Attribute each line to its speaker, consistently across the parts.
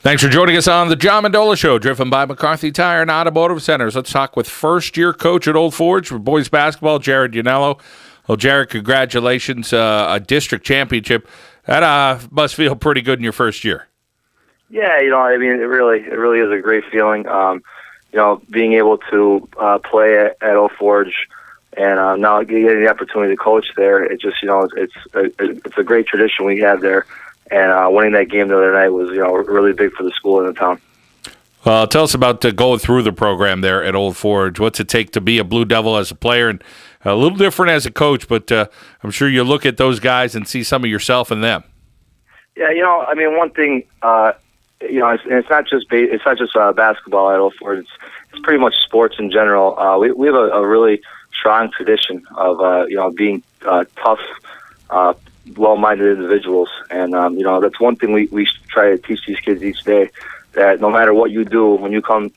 Speaker 1: Thanks for joining us on the John Mendola Show, driven by McCarthy Tire and Automotive Centers. Let's talk with first-year coach at Old Forge for boys basketball, Jared Yanniello. Well, Jared, congratulations, a district championship. That must feel pretty good in your first year.
Speaker 2: Yeah, it really is a great feeling. Being able to play at Old Forge and now getting the opportunity to coach there, it just, it's a great tradition we have there. And winning that game the other night was, really big for the school and the town.
Speaker 1: Well, tell us about going through the program there at Old Forge. What's it take to be a Blue Devil as a player, and a little different as a coach, but I'm sure you look at those guys and see some of yourself in them.
Speaker 2: Yeah, one thing, it's not just basketball at Old Forge. It's pretty much sports in general. We have a really strong tradition of being tough, well-minded individuals, and that's one thing we try to teach these kids each day. That no matter what you do, when you put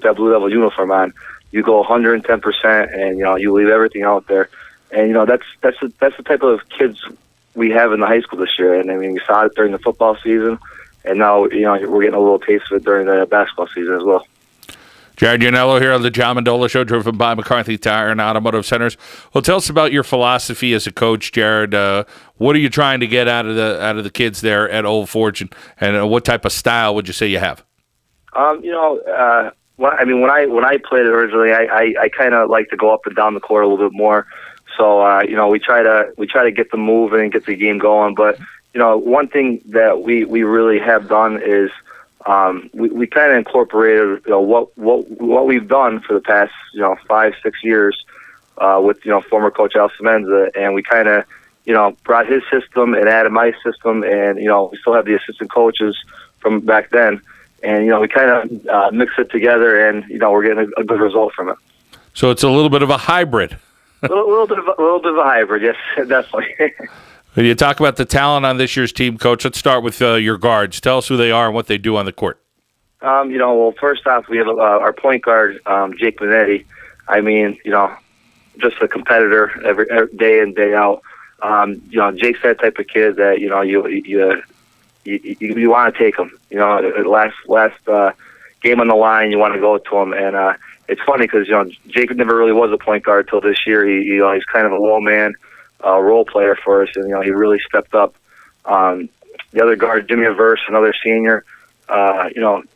Speaker 2: that Blue Devil uniform on, you go 110%, and you leave everything out there. And that's the type of kids we have in the high school this year. And we saw it during the football season, and now we're getting a little taste of it during the basketball season as well.
Speaker 1: Jared Yanniello here on the John Mendola Show, driven by McCarthy Tire and Automotive Centers. Well, tell us about your philosophy as a coach, Jared. What are you trying to get out of the kids there at Old Forge, and what type of style would you say you have? When
Speaker 2: I played it originally, I kind of like to go up and down the court a little bit more. So we try to get the move and get the game going. But one thing that we really have done is we kind of incorporated what we've done for the past 5-6 years with former coach Al Semenza, and we kind of brought his system and added my system, and we still have the assistant coaches from back then, and we kind of mix it together, and we're getting a good result from it.
Speaker 1: So it's a little bit of a hybrid.
Speaker 2: a little bit of a hybrid, yes, definitely.
Speaker 1: When you talk about the talent on this year's team, Coach, let's start with your guards. Tell us who they are and what they do on the court.
Speaker 2: Well, first off, we have our point guard, Jake Minetti. Just a competitor every day in, day out. Jake's that type of kid that you want to take him. Last game on the line, you want to go to him, and it's funny because Jake never really was a point guard till this year. He's kind of a low man role player for us, and he really stepped up. The other guard, Jimmy Averse, another senior.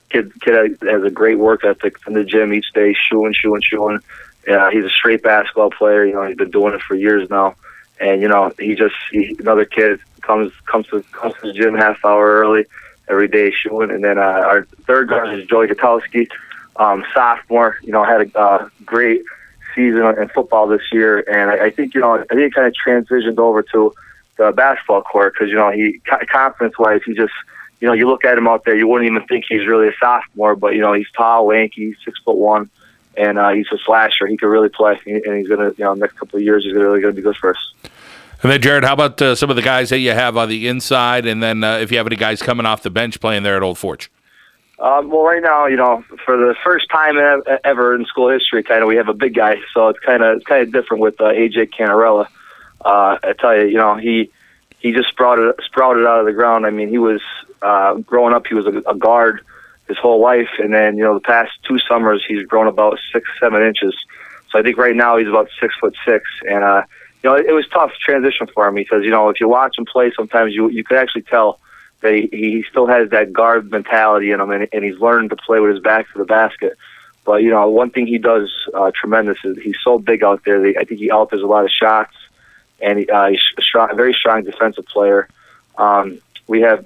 Speaker 2: Kid has a great work ethic in the gym each day, shooing. He's a straight basketball player. He's been doing it for years now, and another kid comes to the gym half hour early every day shooting. And then our third guard is Joey Gutowski, sophomore. Had a great season in football this year, and I think it kind of transitioned over to the basketball court because he confidence-wise, he just you look at him out there, you wouldn't even think he's really a sophomore, but he's tall, lanky, 6'1", and he's a slasher. He could really play, and he's gonna next couple of years he's really gonna be good for us.
Speaker 1: And then, Jared, how about some of the guys that you have on the inside, and then if you have any guys coming off the bench playing there at Old Forge?
Speaker 2: Well, right now, for the first time ever in school history, we have a big guy, so it's kind of different with AJ Canarella. I tell you, he just sprouted out of the ground. He was growing up, he was a guard his whole life, and then the past 2 summers he's grown about 6-7 inches. So I think right now he's about 6'6", and it was tough transition for him because if you watch him play, sometimes you could actually tell that he still has that guard mentality in him, and he's learning to play with his back to the basket. But, one thing he does tremendous is he's so big out there. I think he alters a lot of shots, and he's a very strong defensive player. We have,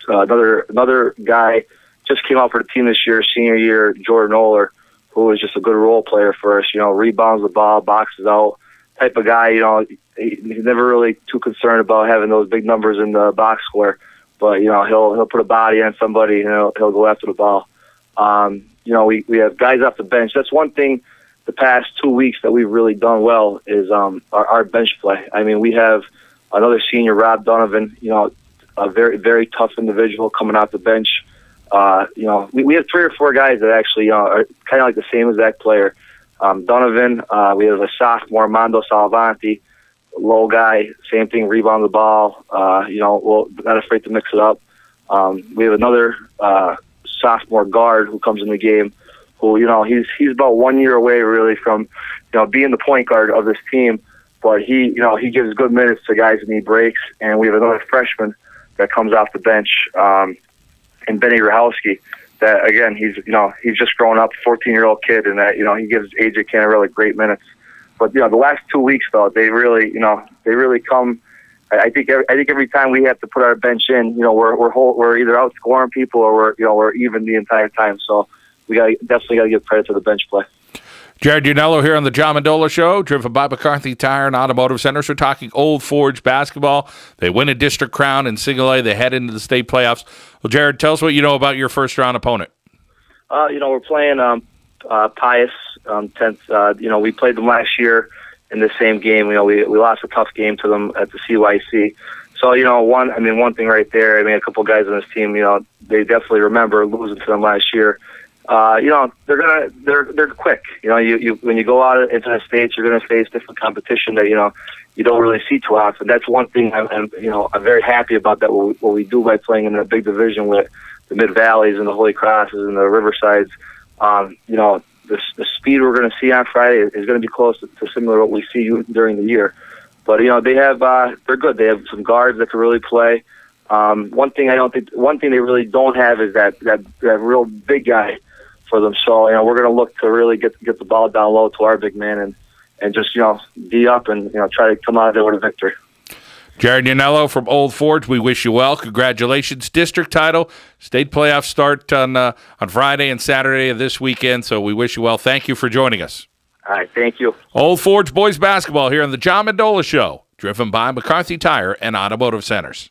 Speaker 2: another guy just came out for the team this year, senior year, Jordan Oler, who is just a good role player for us. Rebounds the ball, boxes out, type of guy. He's never really too concerned about having those big numbers in the box score. But he'll put a body on somebody and he'll go after the ball. We have guys off the bench. That's one thing the past 2 weeks that we've really done well is our bench play. We have another senior, Rob Donovan. A very, very tough individual coming off the bench. We have 3 or 4 guys that actually are kind of like the same exact player. Donovan. We have a sophomore, Mondo Salvanti. Low guy, same thing, rebound the ball. Not afraid to mix it up. We have another sophomore guard who comes in the game, who he's about 1 year away really from being the point guard of this team, but he gives good minutes to guys that need breaks. And we have another freshman that comes off the bench, and Benny Rahowski. That again, he's just grown up, 14-year-old kid, and that he gives AJ Canarella great minutes. But the last 2 weeks though, they really come. I think every time we have to put our bench in, we're either outscoring people or we're even the entire time. So we definitely got to give credit to the bench play.
Speaker 1: Jared Yanniello here on the John Mendola Show, driven by McCarthy Tire and Automotive Centers. We're talking Old Forge basketball. They win a district crown in single A. They head into the state playoffs. Well, Jared, tell us what you know about your first-round opponent.
Speaker 2: We're playing Pius 10th. We played them last year in the same game. We lost a tough game to them at the CYC. So, one thing right there, a couple guys on this team, they definitely remember losing to them last year. They're quick. When you go out into the States, you're gonna face different competition that you don't really see too often. That's one thing I'm very happy about, that what we do by playing in a big division with the Mid Valleys and the Holy Crosses and the Riversides. The speed we're going to see on Friday is going to be close to similar to what we see during the year. But they're good. They have some guards that can really play. One thing they really don't have is that real big guy for them. So we're going to look to really get the ball down low to our big man and just be up and try to come out of there with a victory.
Speaker 1: Jared Yanniello from Old Forge, we wish you well. Congratulations. District title. State playoffs start on Friday and Saturday of this weekend, so we wish you well. Thank you for joining us.
Speaker 2: All right, thank you.
Speaker 1: Old Forge boys basketball here on the John Mendola Show, driven by McCarthy Tire and Automotive Centers.